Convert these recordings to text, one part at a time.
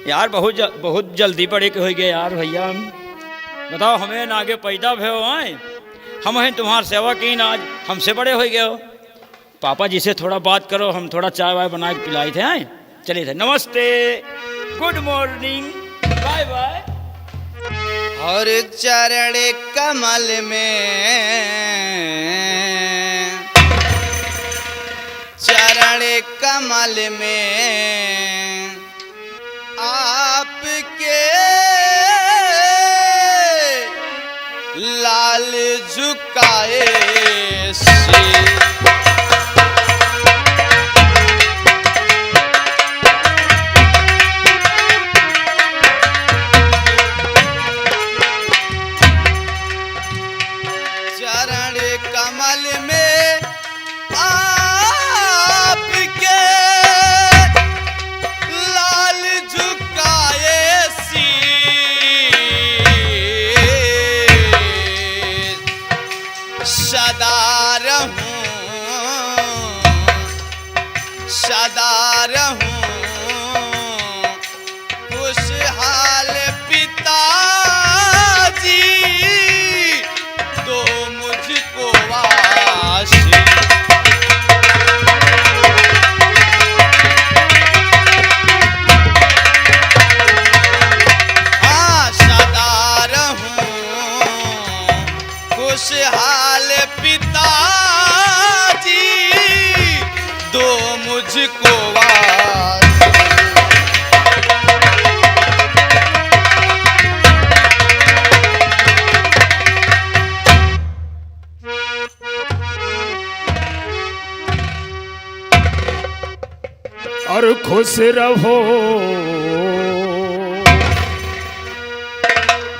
यार बहुत जल्दी बड़े के हो गए यार भैया। बताओ हमें ना आगे पैदा भे आए, हम हैं तुम्हार सेवा की ना आज हमसे बड़े हो गए हो। पापा जी से थोड़ा बात करो, हम थोड़ा चाय वाय बना के पिलाए थे। आए चलिए थे, नमस्ते, गुड मॉर्निंग, बाय बाय। और चरण कमल में, चरण कमल में आपके लाल झुकाए से चरण कमल में आपके लाल झुकाए शीश सदा रहूं, सदा रहूं खुशहाल पिताजी दो मुझको आशीष। हाँ सदा रहूं खुशहाल पिताजी दो मुझको आशीष। और खुश रहो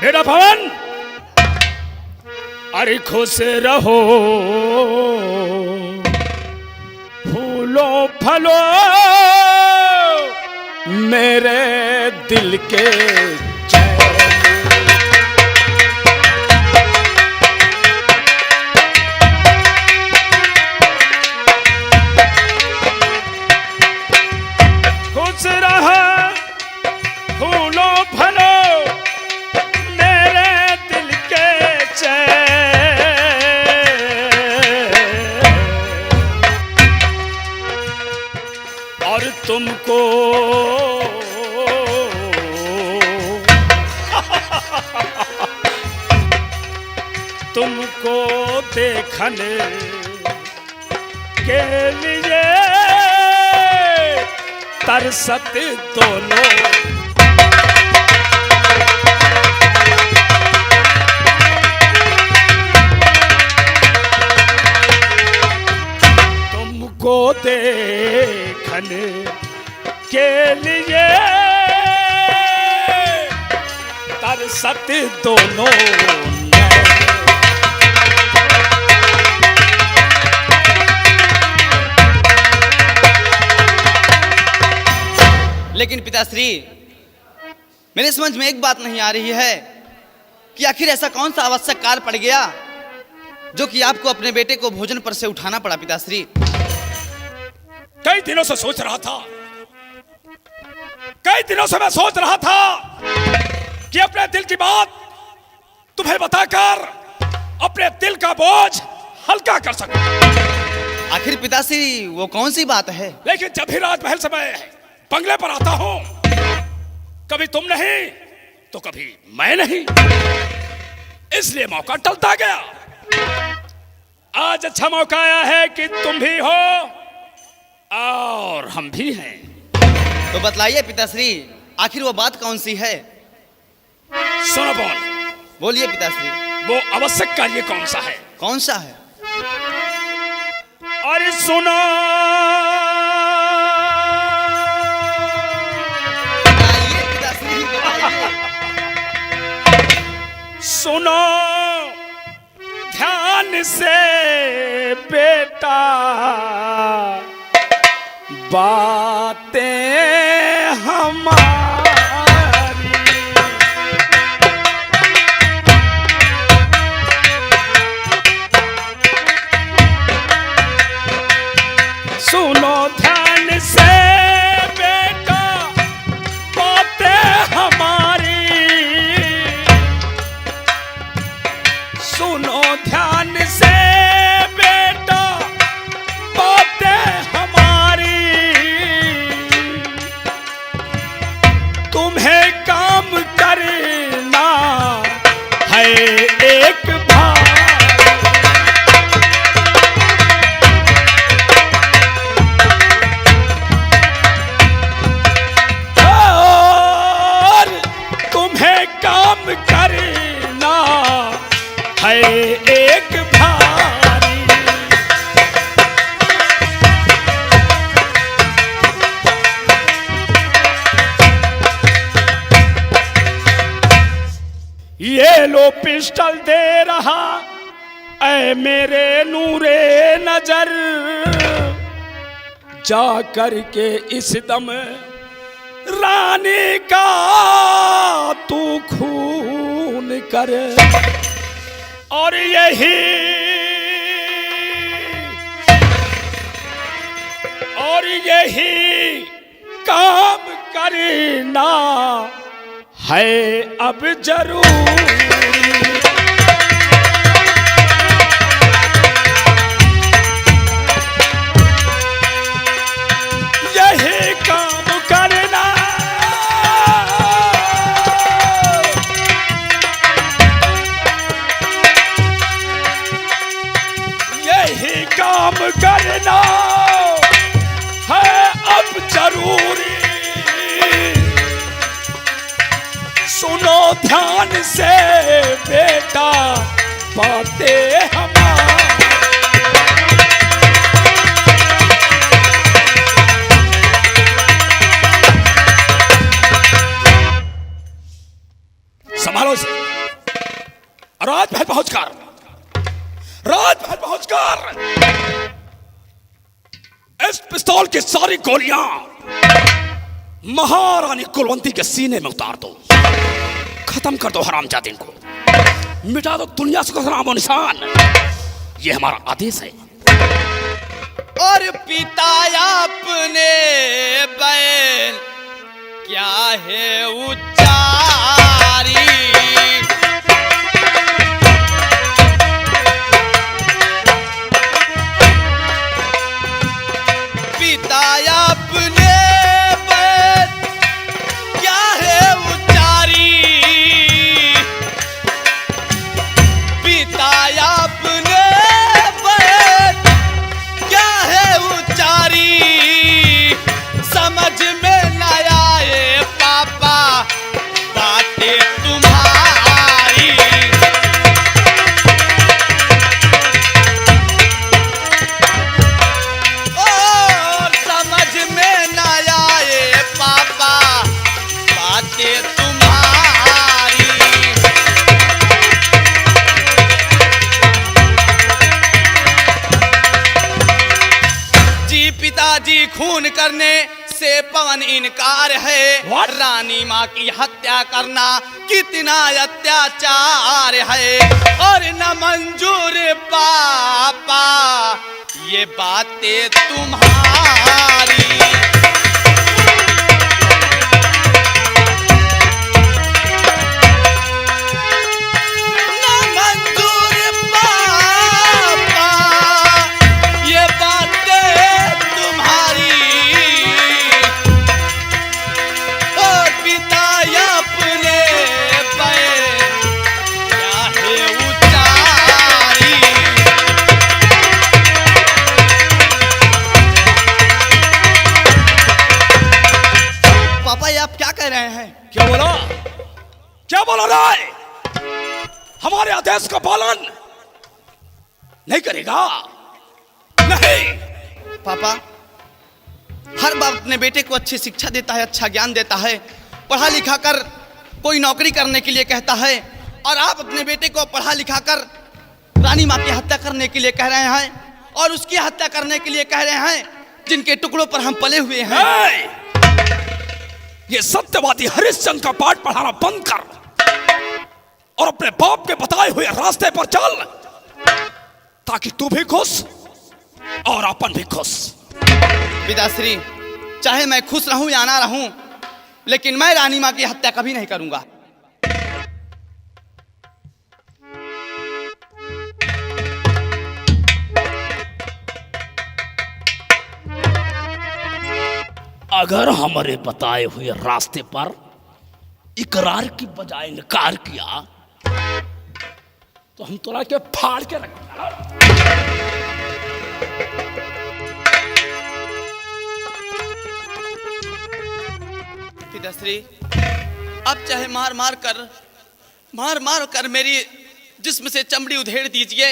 बेटा भवन, अरे खुश रहो फूलो फलो मेरे दिल के चैन। खुश रहो फूलो फलो मेरे दिल के चैन। और तुमको तुमको देखने के लिए तरसत दोनों तुमको देखने के लिए तरसत दोनों लेकिन पिताश्री मेरे समझ में एक बात नहीं आ रही है कि आखिर ऐसा कौन सा आवश्यक कार्य पड़ गया जो कि आपको अपने बेटे को भोजन पर से उठाना पड़ा। पिताश्री कई दिनों से सोच रहा था, कई दिनों से मैं सोच रहा था कि अपने दिल की बात तुम्हें बताकर अपने दिल का बोझ हल्का कर सकूं। आखिर पिताश्री वो कौन सी बात है? लेकिन जब भी राजमहल से मैं बंगले पर आता हूं, कभी तुम नहीं तो कभी मैं नहीं, इसलिए मौका टलता गया। आज अच्छा मौका आया है कि तुम भी हो और हम भी हैं। तो बतलाइए पिताश्री आखिर वो बात कौन सी है? सुनो बोल, बोलिए पिताश्री। वो आवश्यक कार्य कौन सा है? कौन सा है? अरे सुनो बताइए पिताश्री, बताइए। सुनो ध्यान से बेटा बातें हमारी। सुनो ध्यान से बेटा बातें ध्यान से बेटा बातें हमारी, तुम्हें काम करना है एक भार। और तुम्हें काम करना है एक भारी। ये लो पिस्टल दे रहा ऐ मेरे नूरे नजर, जा कर के इस दम रानी का तू खून कर। और यही काम करना है अब जरूर। यही काम करना, यही काम करना है अब जरूरी। सुनो ध्यान से बेटा बातें हमारी। संभालो से। राजमहल पहुंचकर इस पिस्तौल की सारी गोलियां महारानी कुलवंती के सीने में उतार दो। खत्म कर दो हरामजादे को, मिटा दो दुनिया से नामो निशान। ये हमारा आदेश है। और पिता अपने बैल क्या है उच्चारी, पिता अपने बैल क्या है उच्चारी, पिता अपने बैल क्या है उच्चारी। समझ में न आए पापा बातें तुम्हारी, और समझ में न आए पापा बातें तुम्हारी। जी पिताजी खून करने से पवन इनकार है, What? रानी माँ की हत्या करना कितना अत्याचार है। और न मंजूर पापा ये बातें तुम्हारी। न मंजूर पापा ये बातें तुम्हारी। और पिता अपने बैल क्या है उच्चारी, पापा ये आप क्या कह रहे हैं? क्या बोला राय? हमारे आदेश का पालन नहीं करेगा? नहीं। पापा हर बाप अपने बेटे को अच्छी शिक्षा देता है, अच्छा ज्ञान देता है, पढ़ा लिखा कर कोई नौकरी करने के लिए कहता है, और आप अपने बेटे को पढ़ा लिखा कर रानी माँ की हत्या करने के लिए कह रहे हैं, और उसकी हत्या करने के लिए कह रहे हैं जिनके टुकड़ों पर हम पले हुए हैं। नहीं। ये सत्यवादी हरिश्चंद्र का पाठ पढ़ाना बंद कर और अपने बाप के बताए हुए रास्ते पर चल, ताकि तू भी खुश और अपन भी खुश। पिताश्री, चाहे मैं खुश रहूं या ना रहूं, लेकिन मैं रानी माँ की हत्या कभी नहीं करूंगा। अगर हमारे बताए हुए रास्ते पर इकरार की बजाय इनकार किया तो हम तोरा के फाड़ के रखेंगे। पिताश्री, अब चाहे मार मार कर मेरी जिस्म से चमड़ी उधेड़ दीजिए,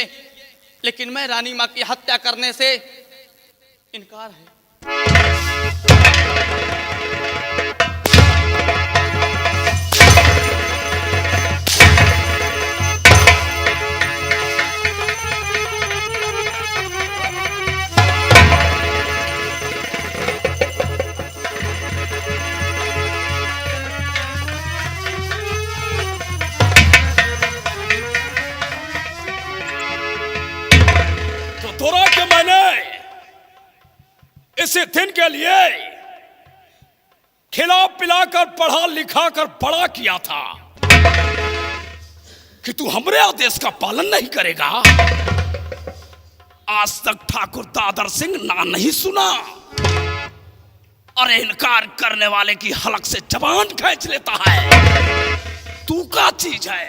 लेकिन मैं रानी माँ की हत्या करने से इनकार है। तोरा के मैंने इसी दिन के लिए खिला पिलाकर पढ़ा लिखा कर बड़ा किया था कि तू हमरे आदेश का पालन नहीं करेगा। आज तक ठाकुर दादर सिंह ना नहीं सुना। अरे इनकार करने वाले की हलक से जबान खींच लेता है। तू क्या चीज है?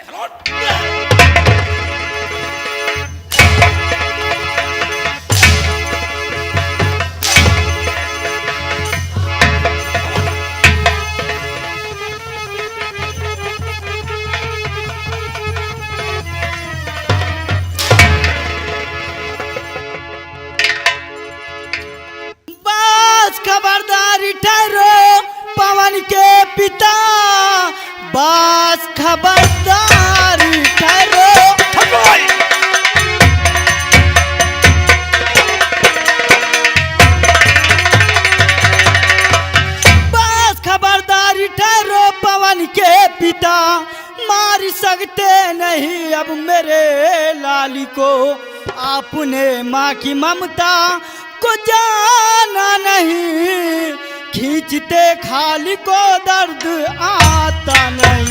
खबरदारी ठहरो पवन के पिता, बस खबरदारी ठहरो। बस खबरदारी ठहरो पवन के पिता, मार सकते नहीं अब मेरे लाली को। आपने माँ की ममता को जाना नहीं, खींचते खाली को दर्द आता नहीं।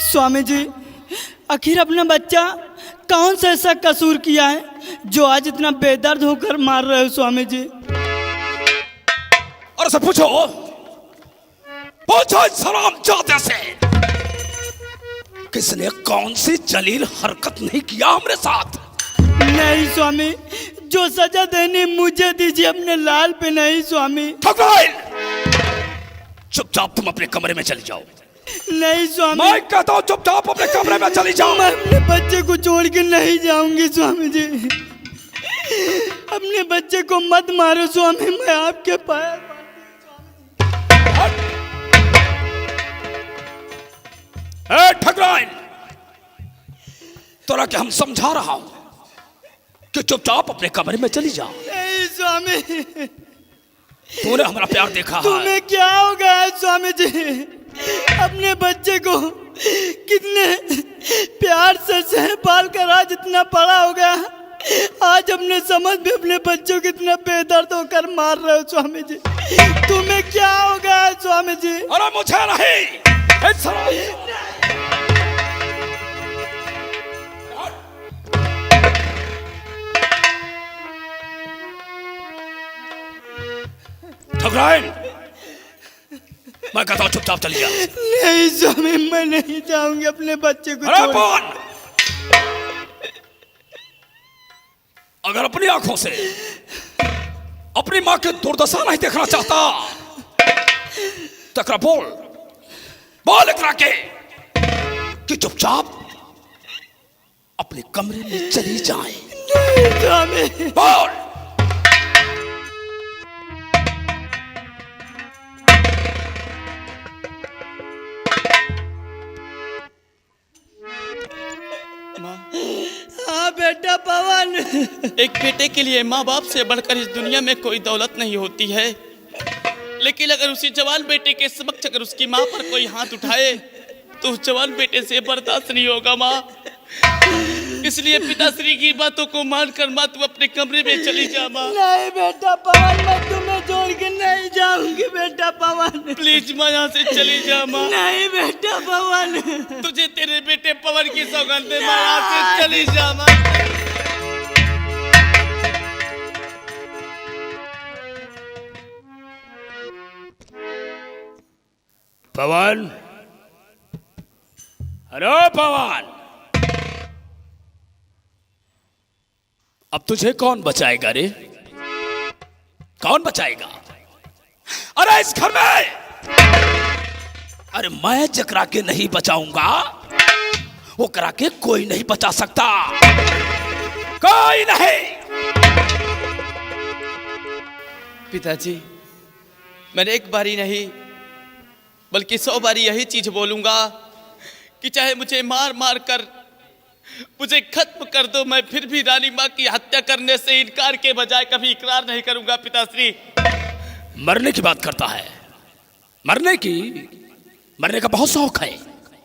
स्वामी जी, आखिर अपना बच्चा कौन सा ऐसा कसूर किया है जो आज इतना बेदर्द होकर मार रहे हो स्वामी जी? और से पूछो सलाम जाते से किसने कौन सी जलील हरकत नहीं किया हमरे साथ? नहीं स्वामी, जो सजा देनी मुझे दीजिए, अपने लाल पे नहीं स्वामी। चुपचाप तुम अपने कमरे में चली जाओ। नहीं स्वामी, मैं कहता हूँ चुपचाप अपने कमरे में चली जाओ। मैं अपने बच्चे को छोड़ के नहीं जाऊंगी स्वामी जी। अपने बच्चे को मत मारो स्वामी, मैं आपके पास। ठगराइन, तोरा के हम समझा रहा हूं कि चुपचाप अपने कमरे में चली जाओ। नहीं स्वामी, तूने हमारा प्यार देखा है। तुम्हें क्या हो गया है स्वामी जी? अपने बच्चे को कितने प्यार से सहपाल कर आज इतना बड़ा हो गया, आज अपने समझ में अपने बच्चों को इतना बेदर्द होकर मार रहे हो स्वामी जी। तुम्हें क्या हो गया है स्वामी जी? अरे मुझे नहीं, ठगराइन, मैं कहता हूं चुपचाप चली जा। नहीं स्वामी, मैं नहीं जाऊंगी अपने बच्चे को। अरे कौन? अगर अपनी आंखों से अपनी मां की दुर्दशा नहीं देखना चाहता तो बोल इकरा के कि चुपचाप अपने कमरे में चली जाए। नहीं स्वामी, बोल। हाँ बेटा पवन, एक बेटे के लिए माँ बाप से बढ़कर इस दुनिया में कोई दौलत नहीं होती है, लेकिन अगर उसी जवान बेटे के समक्ष अगर उसकी माँ पर कोई हाथ उठाए तो उस जवान बेटे से बर्दाश्त नहीं होगा माँ। इसलिए पिताश्री की बातों को मानकर माँ तू अपने कमरे में चली जा माँ। नहीं बेटा पवन, मैं तुम्हें जो छोड़ के नहीं जाऊंगी बेटा पवन। प्लीज माँ यहाँ से चली जा माँ। नहीं बेटा पवन। तुझे तेरे बेटे पवन की सौगंध है माँ, यहाँ से चली जा माँ। पवन, हेलो पवन, अब तुझे कौन बचाएगा रे? कौन बचाएगा? अरे इस घर में, अरे मैं जकरा के नहीं बचाऊंगा वो करा के कोई नहीं बचा सकता, कोई नहीं। पिताजी, मैंने एक बारी नहीं बल्कि 100 बारी यही चीज बोलूंगा कि चाहे मुझे मार मार कर मुझे खत्म कर दो, मैं फिर भी रानी माँ की हत्या करने से इनकार के बजाय कभी इकरार नहीं करूंगा पिताश्री। मरने की बात करता है, मरने का बहुत शौक है,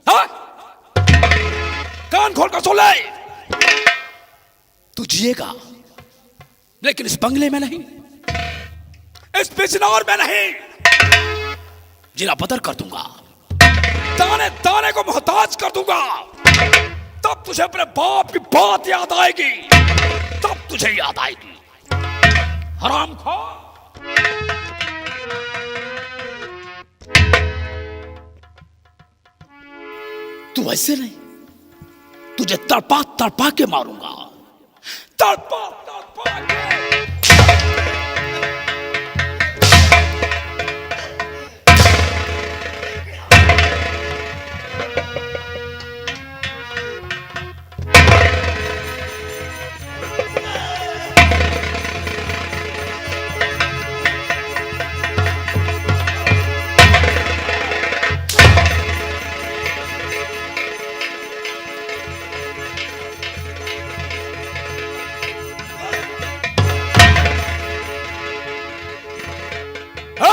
हाँ? कान खोल कर सुन ले, तू जिएगा लेकिन इस बंगले में नहीं, इस बिजनौर में नहीं, जिला बदर कर दूंगा, दाने दाने को मोहताज कर दूंगा। तब तुझे अपने बाप की बात याद आएगी, तब तुझे याद आएगी हरामखोर। तू ऐसे नहीं, तुझे तड़पा तड़पा के मारूंगा, तड़पा तड़पा के।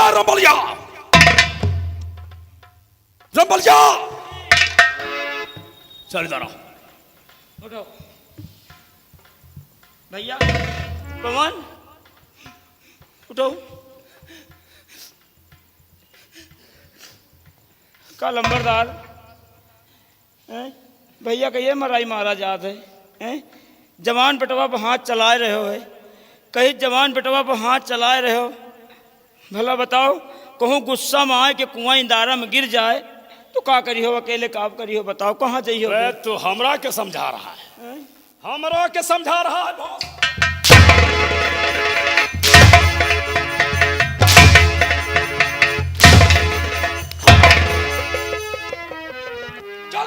रंबलिया, रंबलिया, चल इधर आओ। उठो भैया, पवन उठो। का लंबरदार भैया कहिए मराई मारा जात है, जवान बेटवा पर हाथ चलाए रहे हो है, कहीं जवान बेटवा पर हाथ चलाए रहे हो। भला बताओ, कहूँ गुस्सा में आए कि कुआं इंदारा में गिर जाए तो का करी हो, अकेले काम करी हो, बताओ कहाँ जाइए। तो हमरा के समझा रहा है, हमरा के समझा रहा है बॉस। चल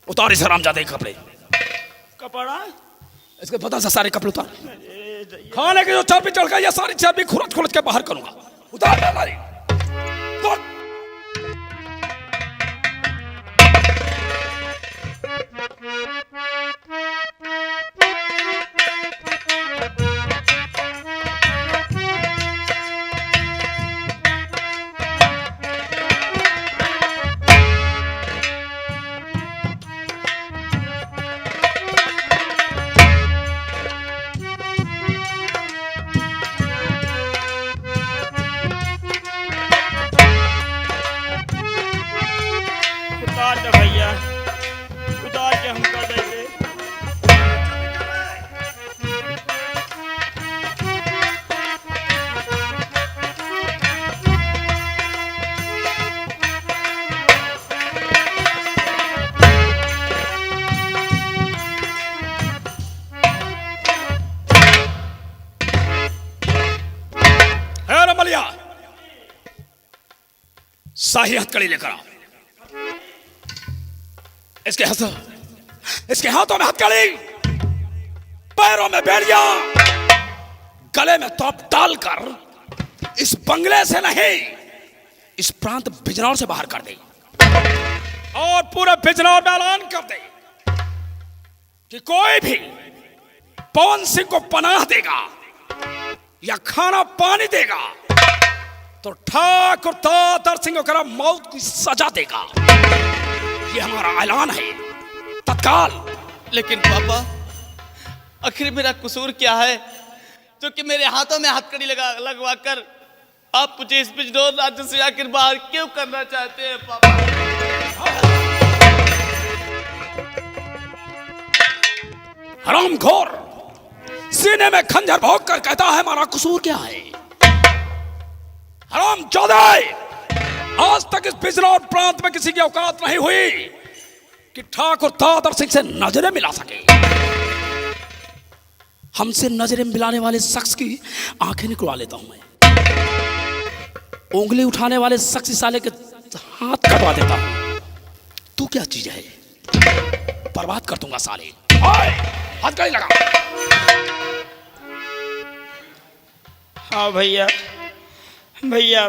उतार इस हरामजादे के कपड़े, कपड़ा इसके पता से सारे कपड़े उतार। खाने की जो चर्बी चढ़ गई, ये सारी चर्बी खुरच खुरच के बाहर करूंगा। उतार दे सारी। भैया उतार के हमको दे दे। रमलिया, शाही हथकड़ी लेकर आओ। इसके हाथों में हथकड़ी, पैरों में बेड़िया, गले में तोप डालकर इस बंगले से नहीं, इस प्रांत बिजनौर से बाहर कर दे और पूरे बिजनौर में ऐलान कर दे कि कोई भी पवन सिंह को पनाह देगा या खाना पानी देगा तो ठाकुर दादर सिंह को मौत की सजा देगा। ये हमारा ऐलान है तत्काल। लेकिन पापा, आखिर मेरा कसूर क्या है? तो कि मेरे हाथों में हथकड़ी लगवा कर आप मुझे इस बिजनौर राज्य से आखिर बाहर क्यों करना चाहते हैं पापा? हरामखोर सीने में खंजर भोंक कर कहता है हमारा कसूर क्या है? हरामचोदे, आज तक इस बिजनौर प्रांत में किसी की औकात नहीं हुई कि ठाकुर दादर सिंह से नजरें मिला सके। हमसे नजरें मिलाने वाले शख्स की आंखें निकलवा लेता हूं मैं, उंगली उठाने वाले शख्स साले के हाथ कटवा देता हूं। तू क्या चीज है? बर्बाद कर दूंगा साले। हथकड़ी लगा। हाँ भैया, भैया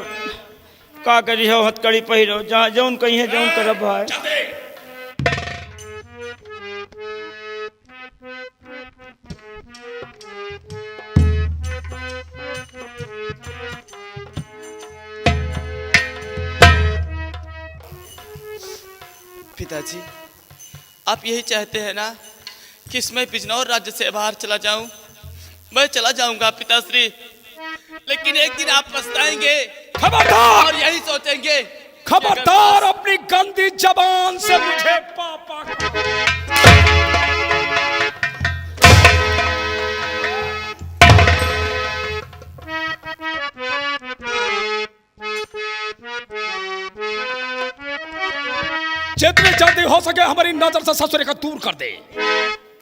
का करी हो, हथकड़ी पहिरो, जहाँ जौन कहीं है जौन करब भाई। पिताजी, आप यही चाहते हैं ना कि मैं बिजनौर राज्य से बाहर चला जाऊं? मैं चला जाऊंगा पिताश्री, लेकिन एक दिन आप पछताएंगे खबरदार! और यही सोचेंगे। खबरदार, अपनी गंदी जबान से मुझे पापा जितनी जल्दी हो सके हमारी नजर से ससुरे का दूर कर दे।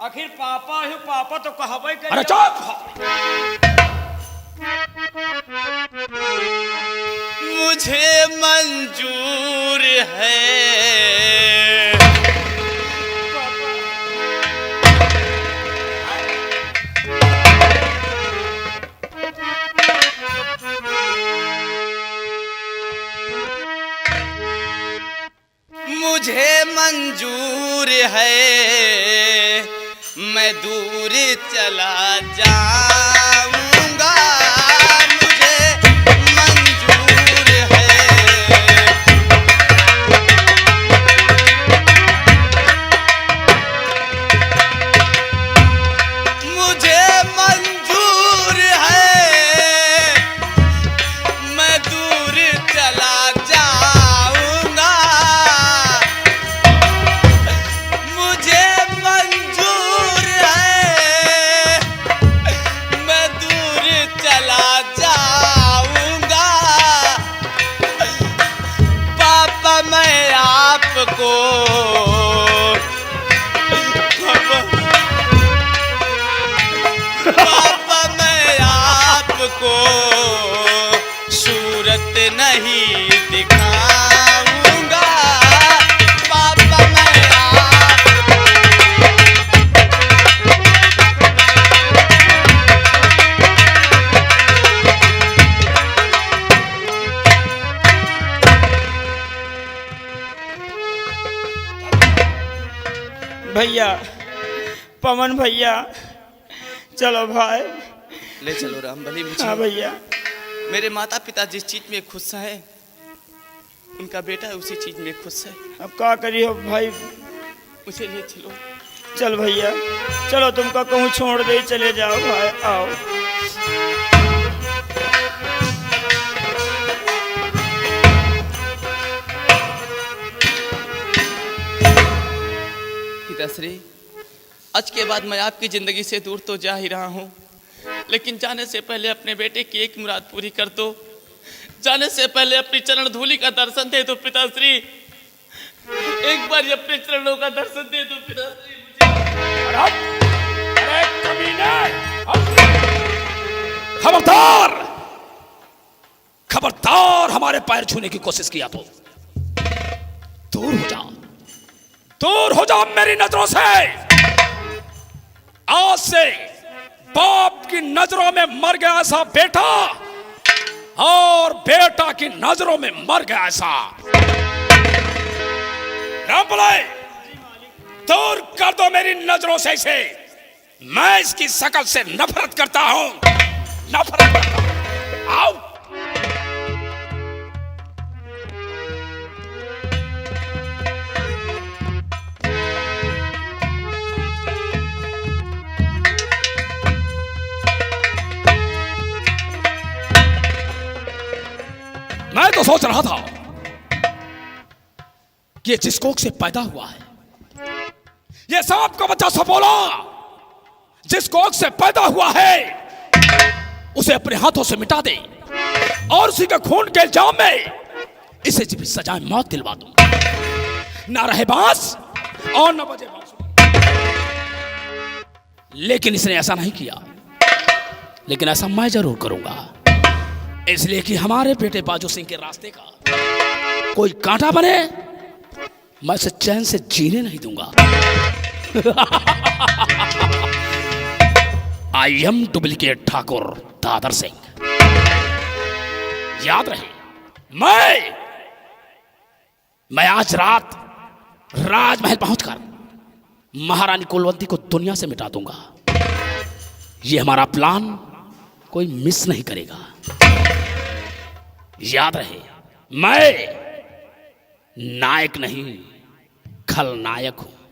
आखिर पापा है, पापा तो कहबे करे। अरे चुप! मुझे मंजूर है मुझे मंजूर है मैं दूर चला जाऊंगा। मुझे मंजूर है मुझे मंजूर है मैं दूर चला जाऊंगा। मुझे मंजूर है मैं दूर चला जाऊंगा। पापा मैं आपको पापा मैं आपको सूरत नहीं दिखाऊंगा। पापा मैं आपको भैया, पवन भैया, चलो भाई। ले चलो रामबली मुझे। हाँ भैया। मेरे माता पिता जिस चीज में खुश है उनका बेटा उसी चीज में खुश है। अब का करी हो भाई? मुझे ले चलो। चल भैया, चलो तुमको कहूँ छोड़ दे, चले जाओ भाई, आओ। पिताश्री, आज के बाद मैं आपकी जिंदगी से दूर तो जा ही रहा हूँ, लेकिन जाने से पहले अपने बेटे की एक मुराद पूरी कर दो। जाने से पहले अपनी चरण धूलि का दर्शन दे दो पिताश्री। एक बार अपने चरणों का दर्शन दे दो पिताश्री मुझे। अरे कमीने! खबरदार! खबरदार हमारे पैर छूने की कोशिश किया तो दूर हो जा, दूर हो जा मेरी नजरों से। आज से बाप की नजरों में मर गया ऐसा बेटा और बेटा की नजरों में मर गया ऐसा रामबुलाए, दूर कर दो मेरी नजरों से इसे। मैं इसकी शकल से नफरत करता हूं, नफरत करता हूं। आओ। मैं तो सोच रहा था कि ये जिस कोख से पैदा हुआ है, ये सांप का बच्चा सपोला जिस कोख से पैदा हुआ है, उसे अपने हाथों से मिटा दे और उसी के खून के इल्जाम में इसे भी सजाए मौत दिलवा दूं। ना रहे बांस और न बजे बांसुरी। लेकिन इसने ऐसा नहीं किया, लेकिन ऐसा मैं जरूर करूंगा, इसलिए कि हमारे बेटे बाजू सिंह के रास्ते का कोई कांटा बने, मैं उसे चैन से जीने नहीं दूंगा। I am duplicate Thakur Dadar Singh. याद रहे, मैं आज रात राजमहल पहुंचकर महारानी कुलवंती को दुनिया से मिटा दूंगा। यह हमारा प्लान कोई मिस नहीं करेगा। याद रहे, मैं नायक नहीं खलनायक हूं।